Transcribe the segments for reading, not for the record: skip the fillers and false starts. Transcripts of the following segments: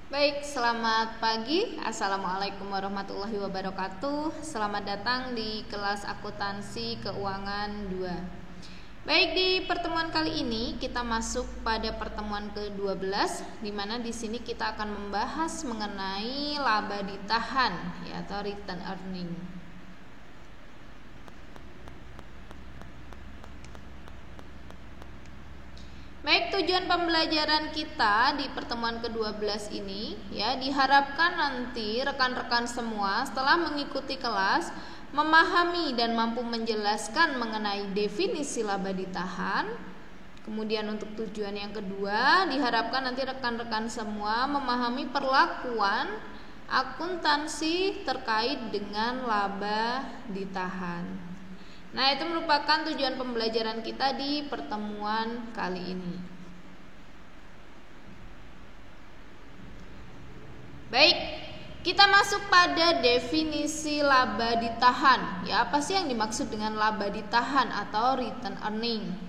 Baik, selamat pagi. Assalamualaikum warahmatullahi wabarakatuh. Selamat datang di kelas akuntansi keuangan 2. Baik, di pertemuan kali ini kita masuk pada pertemuan ke-12 di mana di sini kita akan membahas mengenai laba ditahan ya atau return earning. Baik, tujuan pembelajaran kita di pertemuan ke-12 ini ya diharapkan nanti rekan-rekan semua setelah mengikuti kelas memahami dan mampu menjelaskan mengenai definisi laba ditahan. Kemudian untuk tujuan yang kedua diharapkan nanti rekan-rekan semua memahami perlakuan akuntansi terkait dengan laba ditahan. Nah, itu merupakan tujuan pembelajaran kita di pertemuan kali ini. Baik, kita masuk pada definisi laba ditahan. Ya, apa sih yang dimaksud dengan laba ditahan atau return earning?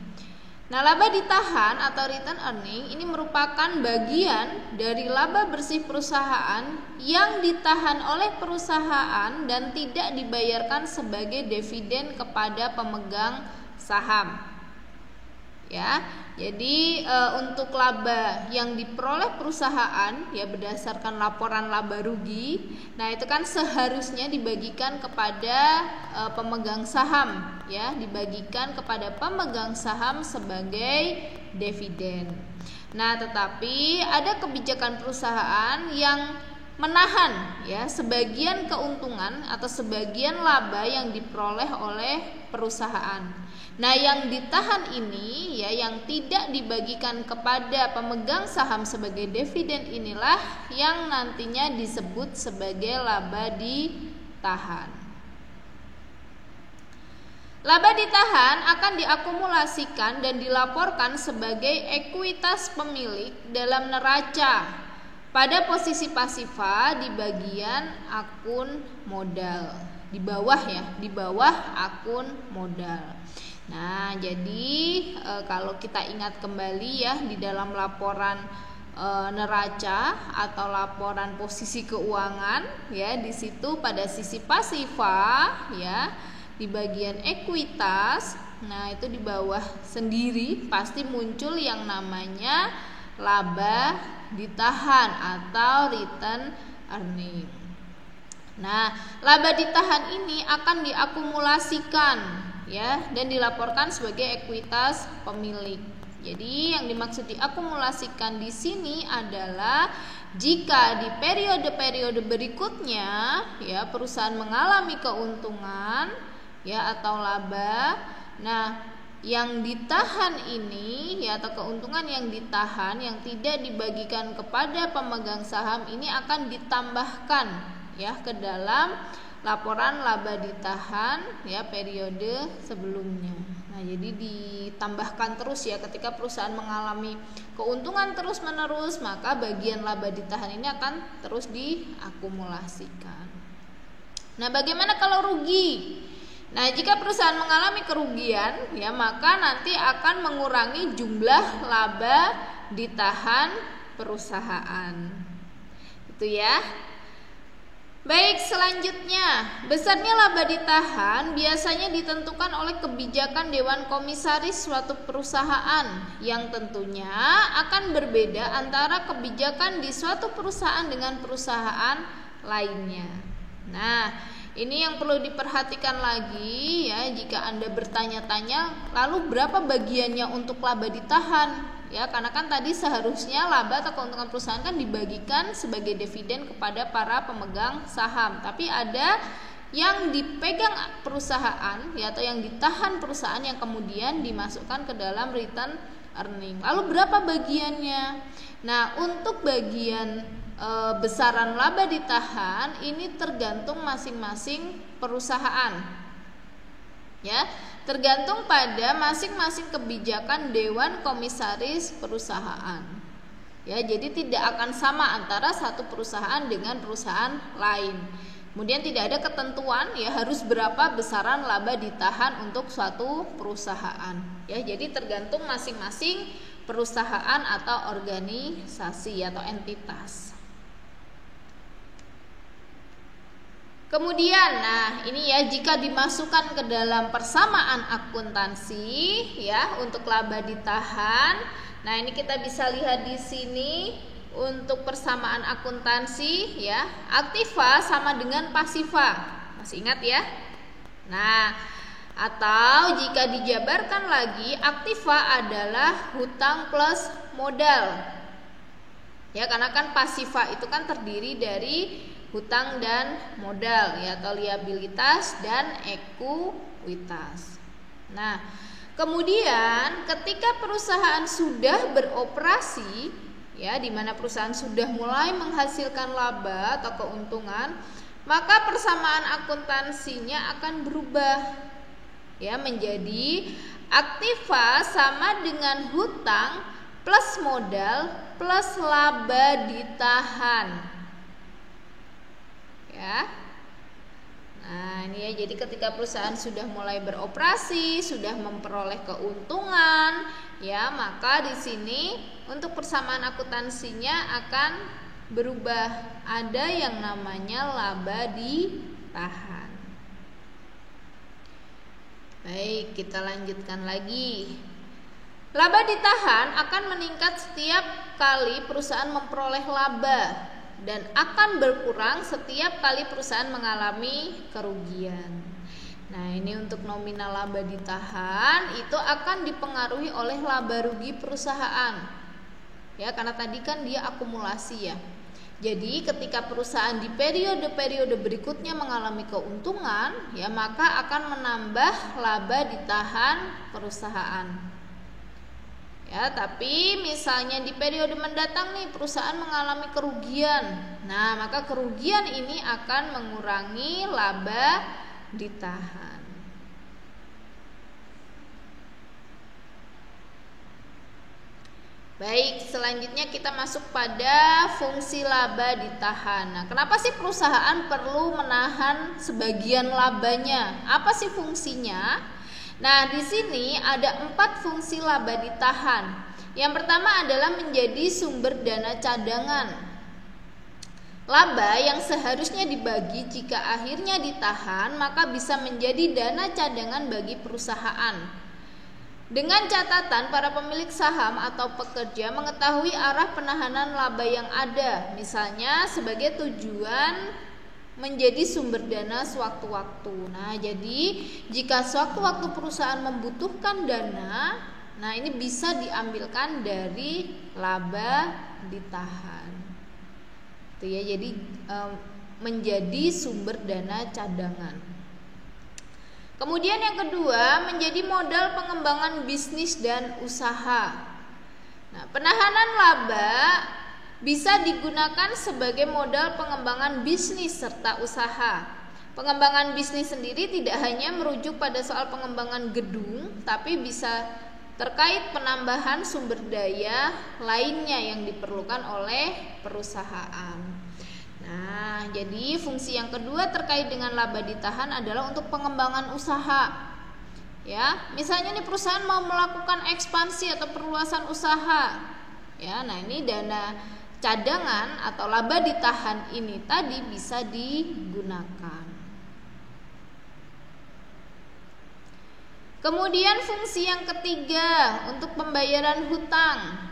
Nah, laba ditahan atau return earning ini merupakan bagian dari laba bersih perusahaan yang ditahan oleh perusahaan dan tidak dibayarkan sebagai dividen kepada pemegang saham. Ya, jadi untuk laba yang diperoleh perusahaan ya berdasarkan laporan laba rugi, nah itu kan seharusnya dibagikan kepada pemegang saham ya, dibagikan kepada pemegang saham sebagai dividen. Nah, tetapi ada kebijakan perusahaan yang menahan ya sebagian keuntungan atau sebagian laba yang diperoleh oleh perusahaan. Nah, yang ditahan ini ya yang tidak dibagikan kepada pemegang saham sebagai dividen inilah yang nantinya disebut sebagai laba ditahan. Laba ditahan akan diakumulasikan dan dilaporkan sebagai ekuitas pemilik dalam neraca pada posisi pasifa di bagian akun modal. Di bawah ya, di bawah akun modal. Nah, jadi kalau kita ingat kembali ya di dalam laporan neraca atau laporan posisi keuangan ya di situ pada sisi pasifa ya di bagian ekuitas, nah itu di bawah sendiri pasti muncul yang namanya laba ditahan atau return earning. Nah, laba ditahan ini akan diakumulasikan ya dan dilaporkan sebagai ekuitas pemilik. Jadi yang dimaksud diakumulasikan di sini adalah jika di periode-periode berikutnya ya perusahaan mengalami keuntungan ya atau laba, nah yang ditahan ini ya atau keuntungan yang ditahan yang tidak dibagikan kepada pemegang saham ini akan ditambahkan ya ke dalam laporan laba ditahan ya periode sebelumnya. Nah, jadi ditambahkan terus ya ketika perusahaan mengalami keuntungan terus-menerus, maka bagian laba ditahan ini akan terus diakumulasikan. Nah, bagaimana kalau rugi? Nah, jika perusahaan mengalami kerugian ya maka nanti akan mengurangi jumlah laba ditahan perusahaan. Itu ya. Baik, selanjutnya, besarnya laba ditahan biasanya ditentukan oleh kebijakan Dewan Komisaris suatu perusahaan yang tentunya akan berbeda antara kebijakan di suatu perusahaan dengan perusahaan lainnya. Nah, ini yang perlu diperhatikan lagi ya jika Anda bertanya-tanya lalu berapa bagiannya untuk laba ditahan ya, karena kan tadi seharusnya laba atau keuntungan perusahaan kan dibagikan sebagai dividen kepada para pemegang saham, tapi ada yang dipegang perusahaan ya atau yang ditahan perusahaan yang kemudian dimasukkan ke dalam return earning. Lalu berapa bagiannya? Nah, untuk bagian besaran laba ditahan ini tergantung masing-masing perusahaan ya, tergantung pada masing-masing kebijakan Dewan Komisaris perusahaan ya, jadi tidak akan sama antara satu perusahaan dengan perusahaan lain. Kemudian tidak ada ketentuan ya harus berapa besaran laba ditahan untuk suatu perusahaan ya, jadi tergantung masing-masing perusahaan atau organisasi atau entitas. Kemudian, nah ini ya, jika dimasukkan ke dalam persamaan akuntansi ya untuk laba ditahan. Nah, ini kita bisa lihat di sini untuk persamaan akuntansi ya, aktiva sama dengan pasiva. Masih ingat ya? Nah, atau jika dijabarkan lagi, aktiva adalah hutang plus modal. Ya, karena kan pasiva itu kan terdiri dari hutang dan modal ya, atau liabilitas dan ekuitas. Nah, kemudian ketika perusahaan sudah beroperasi ya, di mana perusahaan sudah mulai menghasilkan laba atau keuntungan, maka persamaan akuntansinya akan berubah ya menjadi aktiva sama dengan hutang plus modal plus laba ditahan. Ya. Nah, ini ya, jadi ketika perusahaan sudah mulai beroperasi, sudah memperoleh keuntungan, ya, maka di sini untuk persamaan akuntansinya akan berubah. Ada yang namanya laba ditahan. Baik, kita lanjutkan lagi. Laba ditahan akan meningkat setiap kali perusahaan memperoleh laba dan akan berkurang setiap kali perusahaan mengalami kerugian. Nah, ini untuk nominal laba ditahan itu akan dipengaruhi oleh laba rugi perusahaan. Ya, karena tadi kan dia akumulasi ya. Jadi ketika perusahaan di periode-periode berikutnya mengalami keuntungan, ya maka akan menambah laba ditahan perusahaan. Ya, tapi misalnya di periode mendatang nih perusahaan mengalami kerugian. Nah, maka kerugian ini akan mengurangi laba ditahan. Baik, selanjutnya kita masuk pada fungsi laba ditahan. Nah, kenapa sih perusahaan perlu menahan sebagian labanya? Apa sih fungsinya? Nah, di sini ada 4 fungsi laba ditahan. Yang pertama adalah menjadi sumber dana cadangan. Laba yang seharusnya dibagi jika akhirnya ditahan, maka bisa menjadi dana cadangan bagi perusahaan. Dengan catatan para pemilik saham atau pekerja mengetahui arah penahanan laba yang ada, misalnya sebagai tujuan menjadi sumber dana sewaktu-waktu. Nah, jadi jika sewaktu-waktu perusahaan membutuhkan dana, nah ini bisa diambilkan dari laba ditahan. Itu ya, jadi menjadi sumber dana cadangan. Kemudian yang kedua, menjadi modal pengembangan bisnis dan usaha. Nah, penahanan laba bisa digunakan sebagai modal pengembangan bisnis serta usaha. Pengembangan bisnis sendiri tidak hanya merujuk pada soal pengembangan gedung, tapi bisa terkait penambahan sumber daya lainnya yang diperlukan oleh perusahaan. Nah, jadi fungsi yang kedua terkait dengan laba ditahan adalah untuk pengembangan usaha. Ya, misalnya nih perusahaan mau melakukan ekspansi atau perluasan usaha. Ya, nah ini dana cadangan atau laba ditahan ini tadi bisa digunakan. Kemudian fungsi yang ketiga untuk pembayaran hutang.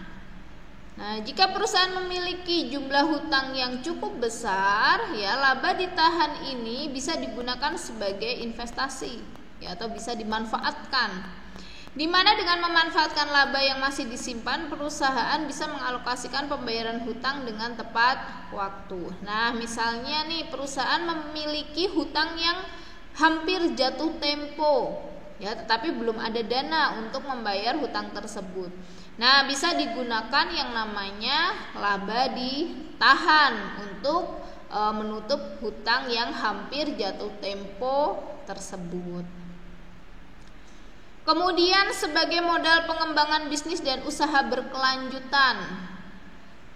Nah, jika perusahaan memiliki jumlah hutang yang cukup besar, ya laba ditahan ini bisa digunakan sebagai investasi, ya atau bisa dimanfaatkan. Di mana dengan memanfaatkan laba yang masih disimpan, perusahaan bisa mengalokasikan pembayaran hutang dengan tepat waktu. Nah, misalnya nih perusahaan memiliki hutang yang hampir jatuh tempo, ya, tetapi belum ada dana untuk membayar hutang tersebut. Nah, bisa digunakan yang namanya laba ditahan untuk menutup hutang yang hampir jatuh tempo tersebut. Kemudian sebagai modal pengembangan bisnis dan usaha berkelanjutan.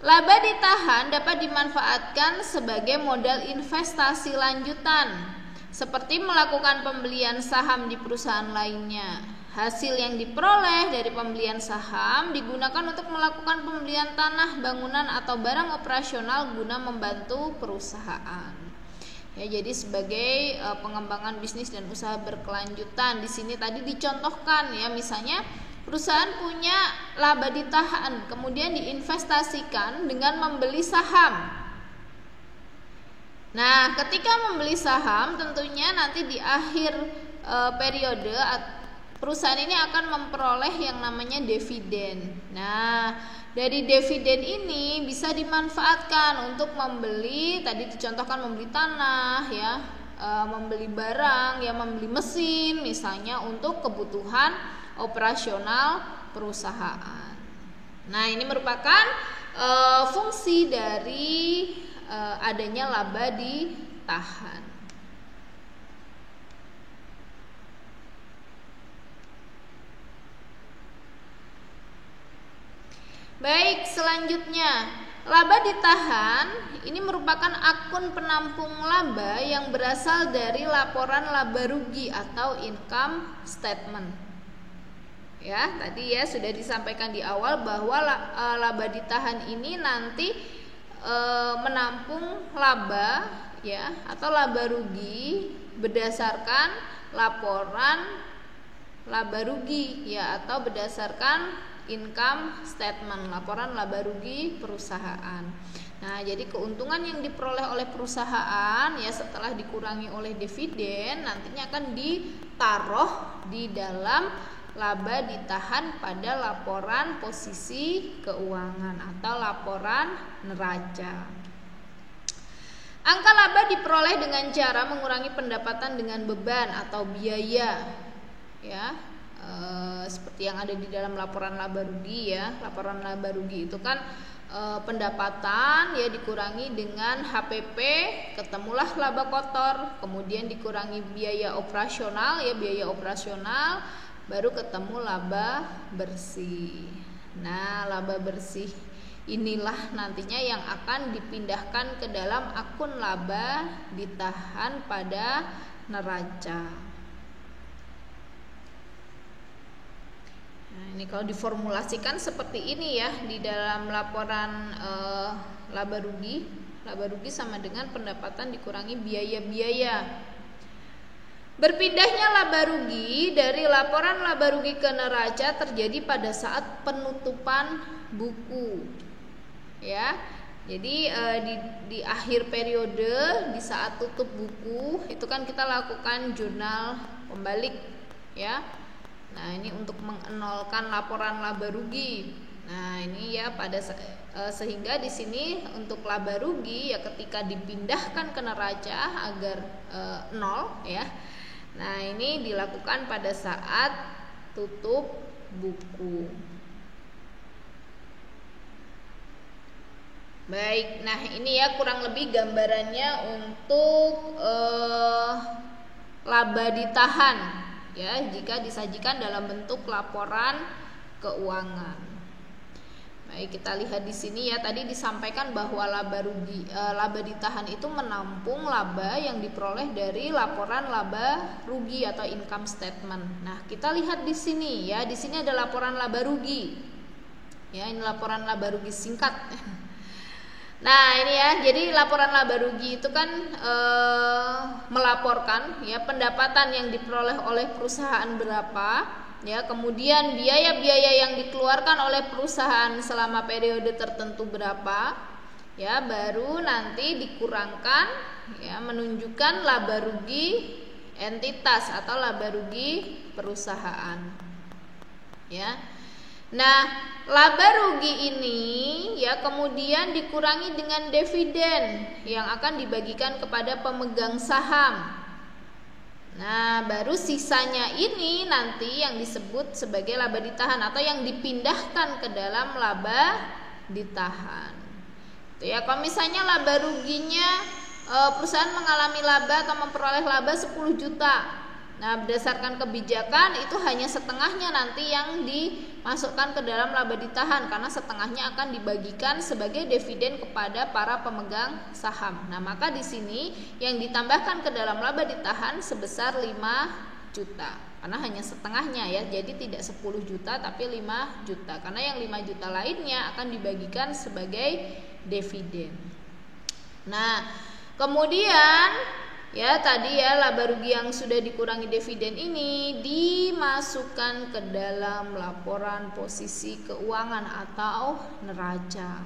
Laba ditahan dapat dimanfaatkan sebagai modal investasi lanjutan, seperti melakukan pembelian saham di perusahaan lainnya. Hasil yang diperoleh dari pembelian saham digunakan untuk melakukan pembelian tanah, bangunan, atau barang operasional guna membantu perusahaan. Ya, jadi sebagai pengembangan bisnis dan usaha berkelanjutan. Di sini tadi dicontohkan ya, misalnya perusahaan punya laba ditahan, kemudian diinvestasikan dengan membeli saham. Nah, ketika membeli saham tentunya nanti di akhir periode perusahaan ini akan memperoleh yang namanya dividen. Nah, dari dividen ini bisa dimanfaatkan untuk membeli, tadi dicontohkan membeli tanah ya, membeli barang ya, membeli mesin misalnya untuk kebutuhan operasional perusahaan. Nah, ini merupakan fungsi dari adanya laba ditahan. Baik, selanjutnya laba ditahan ini merupakan akun penampung laba yang berasal dari laporan laba rugi atau income statement. Ya, tadi ya sudah disampaikan di awal bahwa laba ditahan ini nanti menampung laba ya atau laba rugi berdasarkan laporan laba rugi ya atau berdasarkan income statement, laporan laba rugi perusahaan. Nah, jadi keuntungan yang diperoleh oleh perusahaan ya setelah dikurangi oleh dividen nantinya akan ditaruh di dalam laba ditahan pada laporan posisi keuangan atau laporan neraca. Angka laba diperoleh dengan cara mengurangi pendapatan dengan beban atau biaya ya, seperti yang ada di dalam laporan laba rugi ya. Laporan laba rugi itu kan pendapatan ya dikurangi dengan HPP, ketemulah laba kotor, kemudian dikurangi biaya operasional ya, biaya operasional, baru ketemu laba bersih. Nah, laba bersih inilah nantinya yang akan dipindahkan ke dalam akun laba ditahan pada neraca. Nah, ini kalau diformulasikan seperti ini ya di dalam laporan laba rugi. Laba rugi sama dengan pendapatan dikurangi biaya-biaya. Berpindahnya laba rugi dari laporan laba rugi ke neraca terjadi pada saat penutupan buku. Ya. Jadi di akhir periode, di saat tutup buku itu kan kita lakukan jurnal pembalik ya. Nah, ini untuk mengenolkan laporan laba rugi. Nah, ini ya pada sehingga di sini untuk laba rugi ya ketika dipindahkan ke neraca agar nol ya. Nah, ini dilakukan pada saat tutup buku. Baik, nah ini ya kurang lebih gambarannya untuk laba ditahan ya jika disajikan dalam bentuk laporan keuangan. Baik, kita lihat di sini ya, tadi disampaikan bahwa laba rugi, laba ditahan itu menampung laba yang diperoleh dari laporan laba rugi atau income statement. Nah, kita lihat di sini ya, di sini ada laporan laba rugi. Ya, ini laporan laba rugi singkat. Nah, ini ya, jadi laporan laba rugi itu kan melaporkan ya pendapatan yang diperoleh oleh perusahaan berapa. Ya, kemudian biaya-biaya yang dikeluarkan oleh perusahaan selama periode tertentu berapa, ya, baru nanti dikurangkan, ya, menunjukkan laba rugi entitas atau laba rugi perusahaan, ya. Nah, laba rugi ini, ya, kemudian dikurangi dengan dividen yang akan dibagikan kepada pemegang saham. Nah, baru sisanya ini nanti yang disebut sebagai laba ditahan atau yang dipindahkan ke dalam laba ditahan. Itu ya, kalau misalnya laba ruginya perusahaan mengalami laba atau memperoleh laba 10 juta. Nah, berdasarkan kebijakan itu hanya setengahnya nanti yang dimasukkan ke dalam laba ditahan karena setengahnya akan dibagikan sebagai dividen kepada para pemegang saham. Nah, maka di sini yang ditambahkan ke dalam laba ditahan sebesar 5 juta. Karena hanya setengahnya ya. Jadi tidak 10 juta tapi 5 juta. Karena yang 5 juta lainnya akan dibagikan sebagai dividen. Nah, kemudian ya tadi ya laba rugi yang sudah dikurangi dividen ini dimasukkan ke dalam laporan posisi keuangan atau neraca.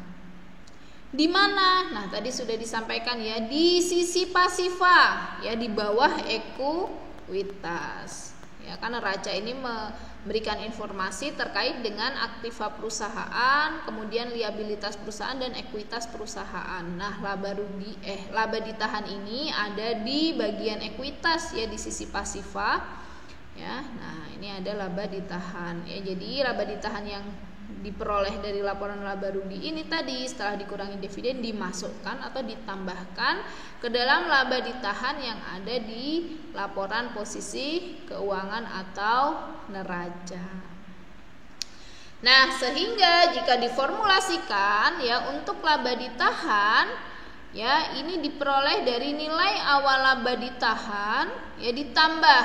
Di mana? Nah, tadi sudah disampaikan ya, di sisi pasifa ya, di bawah ekuitas. Ya, kan neraca ini memberikan informasi terkait dengan aktiva perusahaan, kemudian liabilitas perusahaan dan ekuitas perusahaan. Nah, laba ditahan ini ada di bagian ekuitas ya, di sisi pasifa. Ya, nah ini ada laba ditahan ya. Jadi laba ditahan yang diperoleh dari laporan laba rugi ini tadi setelah dikurangi dividen dimasukkan atau ditambahkan ke dalam laba ditahan yang ada di laporan posisi keuangan atau neraca. Nah, sehingga jika diformulasikan ya untuk laba ditahan ya, ini diperoleh dari nilai awal laba ditahan ya ditambah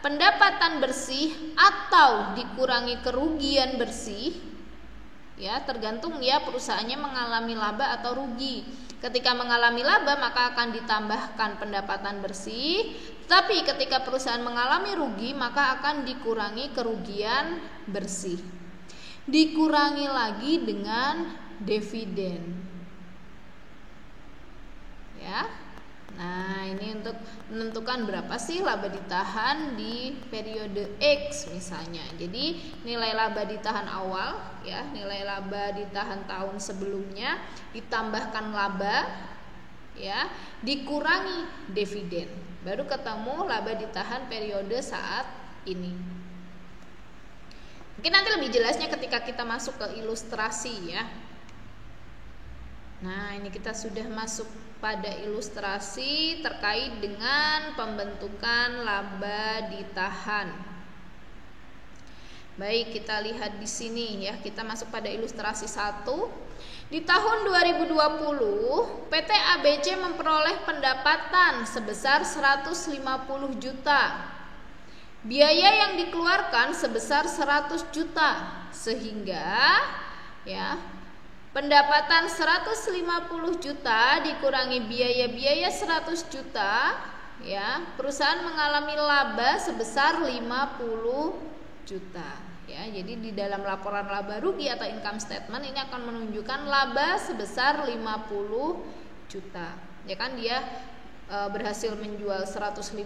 pendapatan bersih atau dikurangi kerugian bersih. Ya, tergantung ya perusahaannya mengalami laba atau rugi. Ketika mengalami laba maka akan ditambahkan pendapatan bersih, tapi ketika perusahaan mengalami rugi maka akan dikurangi kerugian bersih. Dikurangi lagi dengan dividen. Ya. Nah, ini untuk menentukan berapa sih laba ditahan di periode X misalnya. Jadi nilai laba ditahan awal ya, nilai laba ditahan tahun sebelumnya ditambahkan laba ya, dikurangi dividen. Baru ketemu laba ditahan periode saat ini. Mungkin nanti lebih jelasnya ketika kita masuk ke ilustrasi ya. Nah, ini kita sudah masuk pada ilustrasi terkait dengan pembentukan laba ditahan. Baik, kita lihat di sini ya. Kita masuk pada ilustrasi 1. Di tahun 2020, PT ABC memperoleh pendapatan sebesar 150 juta. Biaya yang dikeluarkan sebesar 100 juta. Sehingga ya, pendapatan 150 juta dikurangi biaya-biaya 100 juta ya, perusahaan mengalami laba sebesar 50 juta ya. Jadi di dalam laporan laba rugi atau income statement ini akan menunjukkan laba sebesar 50 juta. Ya kan, dia berhasil menjual 150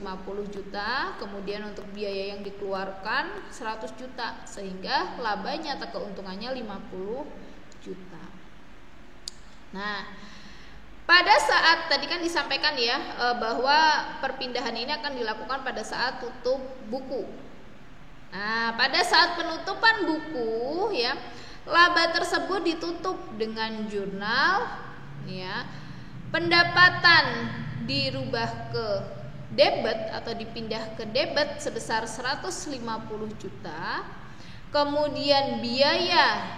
juta, kemudian untuk biaya yang dikeluarkan 100 juta sehingga labanya atau keuntungannya 50 juta. Nah, pada saat tadi kan disampaikan ya bahwa perpindahan ini akan dilakukan pada saat tutup buku. Nah, pada saat penutupan buku ya, laba tersebut ditutup dengan jurnal ya. Pendapatan dirubah ke debit atau dipindah ke debit sebesar 150 juta. Kemudian biaya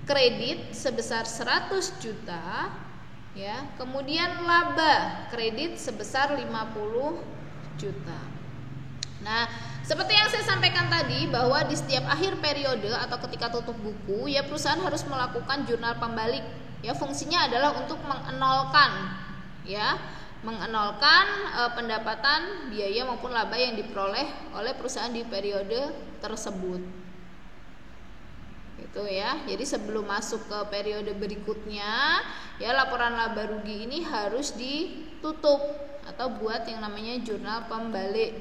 kredit sebesar 100 juta ya, kemudian laba kredit sebesar 50 juta. Nah, seperti yang saya sampaikan tadi bahwa di setiap akhir periode atau ketika tutup buku ya, perusahaan harus melakukan jurnal pembalik ya. Fungsinya adalah untuk mengenolkan ya, mengenolkan pendapatan, biaya maupun laba yang diperoleh oleh perusahaan di periode tersebut. Itu ya. Jadi sebelum masuk ke periode berikutnya ya, laporan laba rugi ini harus ditutup atau buat yang namanya jurnal pembalik.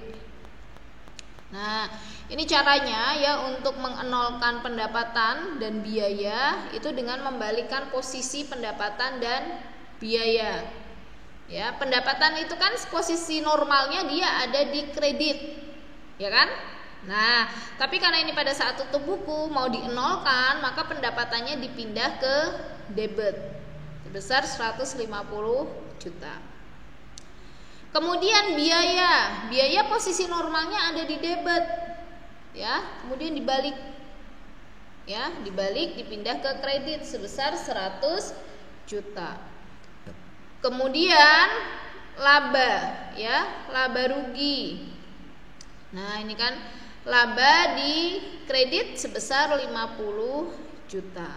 Nah, ini caranya ya untuk mengenolkan pendapatan dan biaya itu dengan membalikkan posisi pendapatan dan biaya. Ya, pendapatan itu kan posisi normalnya dia ada di kredit. Ya kan? Nah, tapi karena ini pada saat tutup buku mau dienolkan, maka pendapatannya dipindah ke debit sebesar 150 juta. Kemudian biaya posisi normalnya ada di debit. Ya, kemudian dibalik. Ya, dibalik dipindah ke kredit sebesar 100 juta. Kemudian laba ya, laba rugi. Nah, ini kan laba di kredit sebesar 50 juta.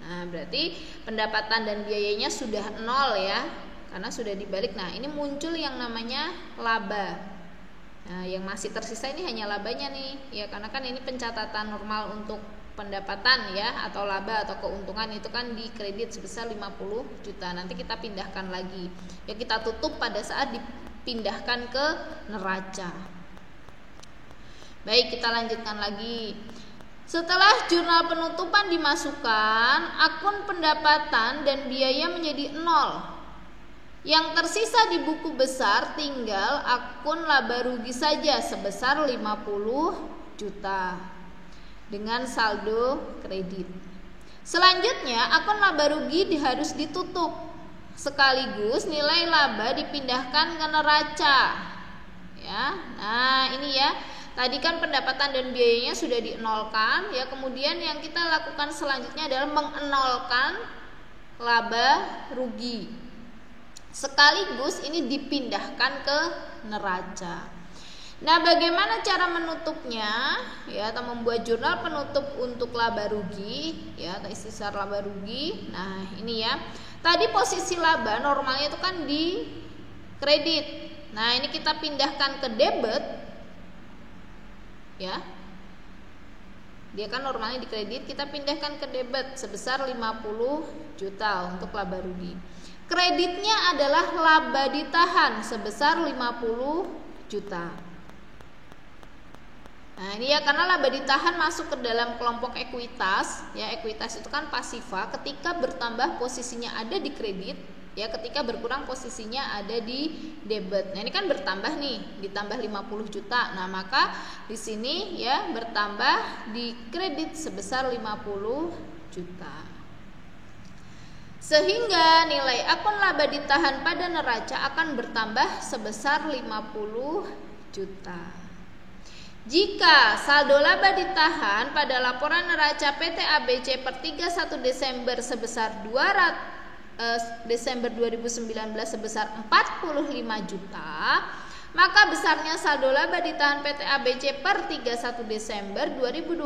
Nah, berarti pendapatan dan biayanya sudah nol ya, karena sudah dibalik. Nah, ini muncul yang namanya laba. Nah, yang masih tersisa ini hanya labanya nih, ya karena kan ini pencatatan normal untuk pendapatan ya, atau laba atau keuntungan itu kan di kredit sebesar 50 juta. Nanti kita pindahkan lagi. Ya kita tutup pada saat dipindahkan ke neraca. Baik, kita lanjutkan lagi. Setelah jurnal penutupan dimasukkan, akun pendapatan dan biaya menjadi 0. Yang tersisa di buku besar tinggal akun laba rugi saja sebesar 50 juta dengan saldo kredit. Selanjutnya, akun laba rugi harus ditutup. Sekaligus nilai laba dipindahkan ke neraca. Ya. Nah, ini ya. Tadi kan pendapatan dan biayanya sudah dienolkan, ya. Kemudian yang kita lakukan selanjutnya adalah mengenolkan laba rugi. Sekaligus ini dipindahkan ke neraca. Nah, bagaimana cara menutupnya? Ya, atau membuat jurnal penutup untuk laba rugi, ya, atau istighsar laba rugi. Nah, ini ya. Tadi posisi laba normalnya itu kan di kredit. Nah, ini kita pindahkan ke debit. Ya, dia kan normalnya di kredit, kita pindahkan ke debit sebesar 50 juta untuk laba rugi. Kreditnya adalah laba ditahan sebesar 50 juta. Nah, ini ya, karena laba ditahan masuk ke dalam kelompok ekuitas. Ya, ekuitas itu kan pasifa, ketika bertambah posisinya ada di kredit, ya, ketika berkurang posisinya ada di debit. Nah, ini kan bertambah nih, ditambah 50 juta. Nah, maka di sini ya bertambah di kredit sebesar 50 juta. Sehingga nilai akun laba ditahan pada neraca akan bertambah sebesar 50 juta. Jika saldo laba ditahan pada laporan neraca PT ABC per 31 Desember sebesar 200 Desember 2019 sebesar 45 juta, maka besarnya saldo laba ditahan PT ABC per 31 Desember 2020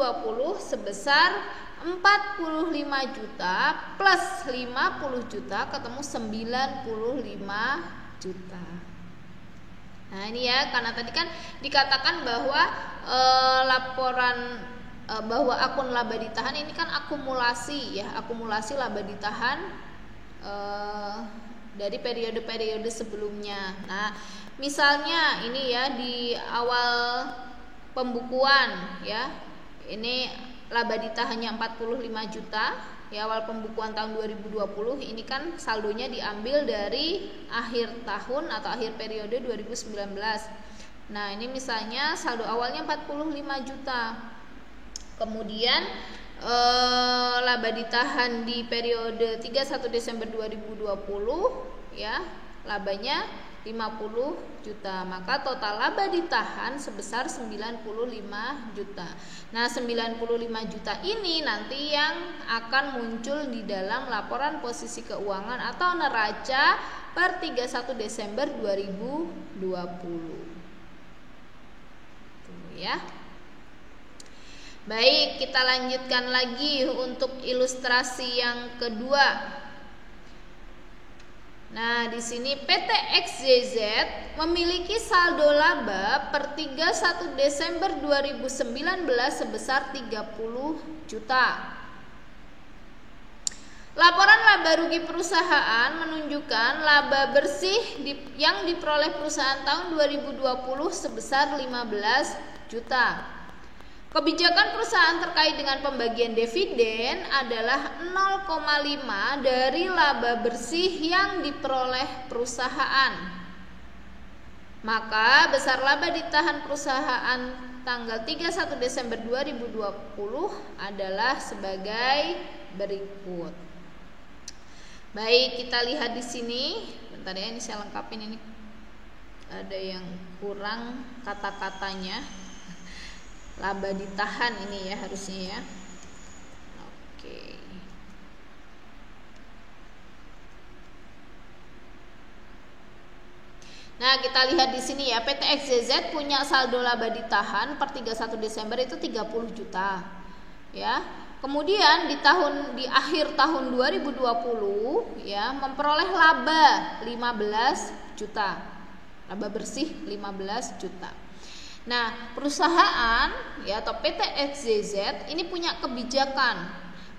sebesar 45 juta plus 50 juta ketemu 95 juta. Nah, ini ya, karena tadi kan dikatakan bahwa laporan bahwa akun laba ditahan ini kan akumulasi ya, akumulasi laba ditahan dari periode-periode sebelumnya. Nah, misalnya ini ya di awal pembukuan ya, ini laba ditahannya 45 juta. Ya, awal pembukuan tahun 2020 ini kan saldonya diambil dari akhir tahun atau akhir periode 2019. Nah, ini misalnya saldo awalnya 45 juta. Kemudian laba ditahan di periode 31 Desember 2020 ya, labanya 50 juta. Maka total laba ditahan sebesar 95 juta. Nah, 95 juta ini nanti yang akan muncul di dalam laporan posisi keuangan atau neraca per 31 Desember 2020. Tuh ya. Baik, kita lanjutkan lagi untuk ilustrasi yang kedua. Nah, di sini PT XYZ memiliki saldo laba per 31 Desember 2019 sebesar 30 juta. Laporan laba rugi perusahaan menunjukkan laba bersih yang diperoleh perusahaan tahun 2020 sebesar 15 juta. Kebijakan perusahaan terkait dengan pembagian dividen adalah 0,5 dari laba bersih yang diperoleh perusahaan. Maka besar laba ditahan perusahaan tanggal 31 Desember 2020 adalah sebagai berikut. Baik, kita lihat di sini. Bentar ya, ini saya lengkapin, ini ada yang kurang kata-katanya. Laba ditahan ini ya harusnya ya. Oke. Nah, kita lihat di sini ya, PT XYZ punya saldo laba ditahan per 31 Desember itu 30 juta. Ya. kemudian di akhir tahun 2020 ya memperoleh laba 15 juta. Laba bersih 15 juta. Nah, perusahaan ya atau PT XYZ ini punya kebijakan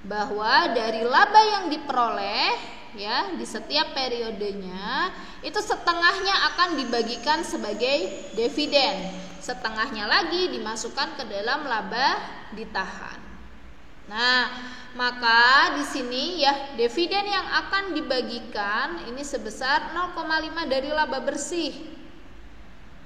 bahwa dari laba yang diperoleh ya di setiap periodenya itu setengahnya akan dibagikan sebagai dividen, setengahnya lagi dimasukkan ke dalam laba ditahan. Nah, maka di sini ya dividen yang akan dibagikan ini sebesar 0,5 dari laba bersih.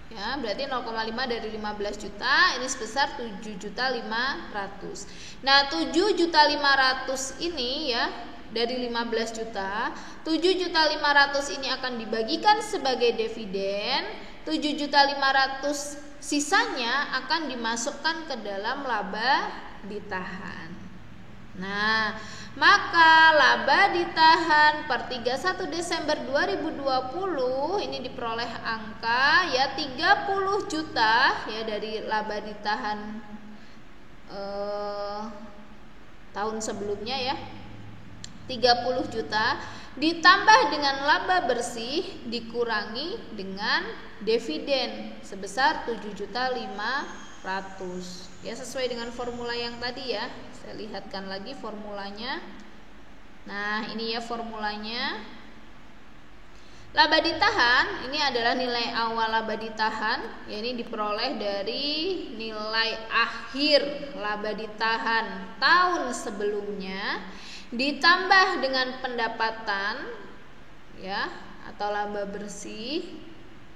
Ya, berarti 0,5 dari 15 juta ini sebesar 7.500.000. Nah, 7.500.000 ini ya dari 15 juta, 7.500.000 ini akan dibagikan sebagai dividen, 7.500.000 sisanya akan dimasukkan ke dalam laba ditahan. Nah, maka laba ditahan per 31 Desember 2020 ini diperoleh angka ya 30 juta ya dari laba ditahan tahun sebelumnya ya 30 juta ditambah dengan laba bersih dikurangi dengan dividen sebesar 7.500.000 ya sesuai dengan formula yang tadi ya. Saya lihatkan lagi formulanya. Nah, ini ya formulanya. Laba ditahan ini adalah nilai awal laba ditahan, ya ini diperoleh dari nilai akhir laba ditahan tahun sebelumnya ditambah dengan pendapatan ya atau laba bersih.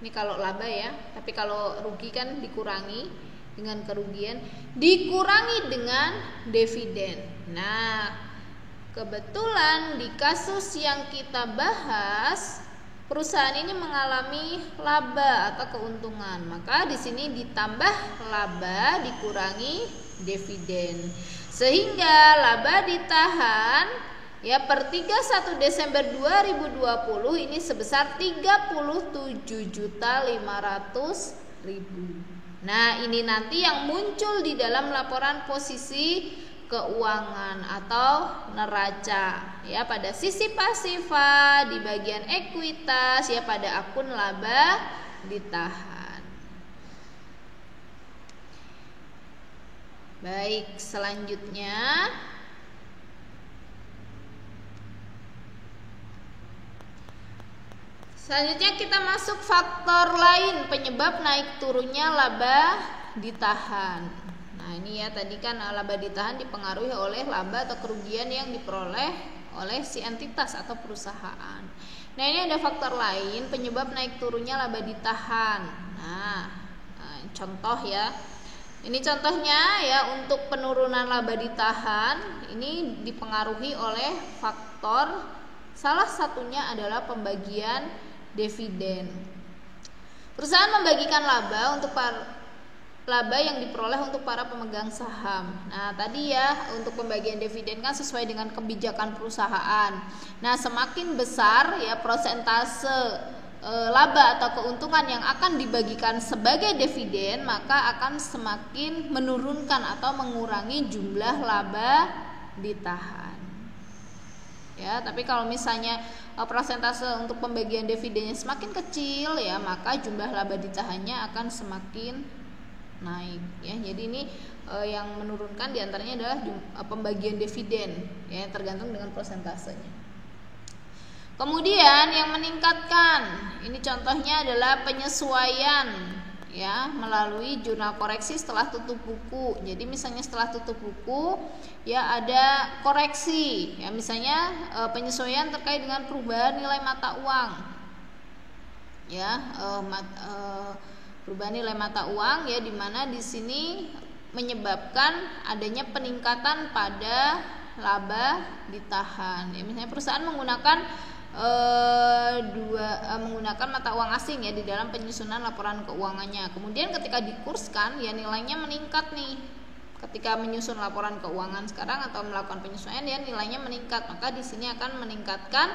Ini kalau laba ya, tapi kalau rugi kan dikurangi dengan kerugian dikurangi dengan dividen. Nah, kebetulan di kasus yang kita bahas perusahaan ini mengalami laba atau keuntungan, maka di sini ditambah laba dikurangi dividen sehingga laba ditahan ya per 31 Desember 2020 ini sebesar 37.500.000. Nah, ini nanti yang muncul di dalam laporan posisi keuangan atau neraca ya pada sisi pasifa di bagian ekuitas ya pada akun laba ditahan. Baik, selanjutnya kita masuk faktor lain penyebab naik turunnya laba ditahan. Nah, ini ya tadi kan laba ditahan dipengaruhi oleh laba atau kerugian yang diperoleh oleh si entitas atau perusahaan. Nah, ini ada faktor lain penyebab naik turunnya laba ditahan. Nah, contoh ya. Ini contohnya ya untuk penurunan laba ditahan ini dipengaruhi oleh faktor salah satunya adalah pembagian dividen. Perusahaan membagikan laba untuk laba yang diperoleh untuk para pemegang saham. Nah, tadi ya untuk pembagian dividen kan sesuai dengan kebijakan perusahaan. Nah, semakin besar ya prosentase laba atau keuntungan yang akan dibagikan sebagai dividen, maka akan semakin menurunkan atau mengurangi jumlah laba ditahan. Ya, tapi kalau misalnya persentase untuk pembagian dividennya semakin kecil ya, maka jumlah laba ditahannya akan semakin naik ya. Jadi ini yang menurunkan diantaranya adalah pembagian dividen ya, tergantung dengan persentasenya. Kemudian yang meningkatkan ini contohnya adalah penyesuaian ya melalui jurnal koreksi setelah tutup buku. Jadi misalnya setelah tutup buku ya ada koreksi ya, misalnya penyesuaian terkait dengan perubahan nilai mata uang ya, perubahan nilai mata uang ya, dimana di sini menyebabkan adanya peningkatan pada laba ditahan ya. Misalnya perusahaan menggunakan menggunakan mata uang asing ya di dalam penyusunan laporan keuangannya. Kemudian ketika dikurskan ya nilainya meningkat nih. Ketika menyusun laporan keuangan sekarang atau melakukan penyesuaian ya nilainya meningkat, maka di sini akan meningkatkan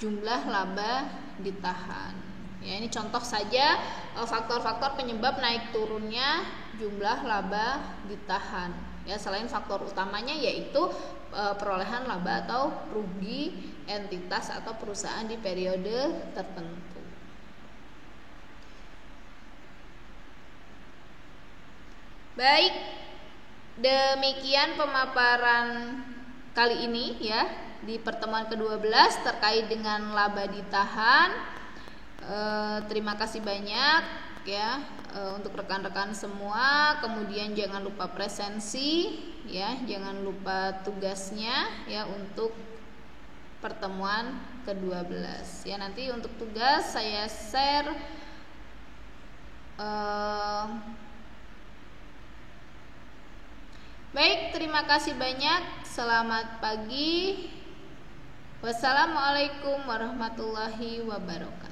jumlah laba ditahan. Ya, ini contoh saja faktor-faktor penyebab naik turunnya jumlah laba ditahan. ya, selain faktor utamanya yaitu perolehan laba atau rugi entitas atau perusahaan di periode tertentu. Baik, demikian pemaparan kali ini ya di pertemuan ke-12 terkait dengan laba ditahan. Terima kasih banyak ya untuk rekan-rekan semua. Kemudian jangan lupa presensi ya, jangan lupa tugasnya ya untuk pertemuan ke-12 ya. Nanti untuk tugas saya share baik, terima kasih banyak. Selamat pagi. Wassalamualaikum warahmatullahi wabarakatuh.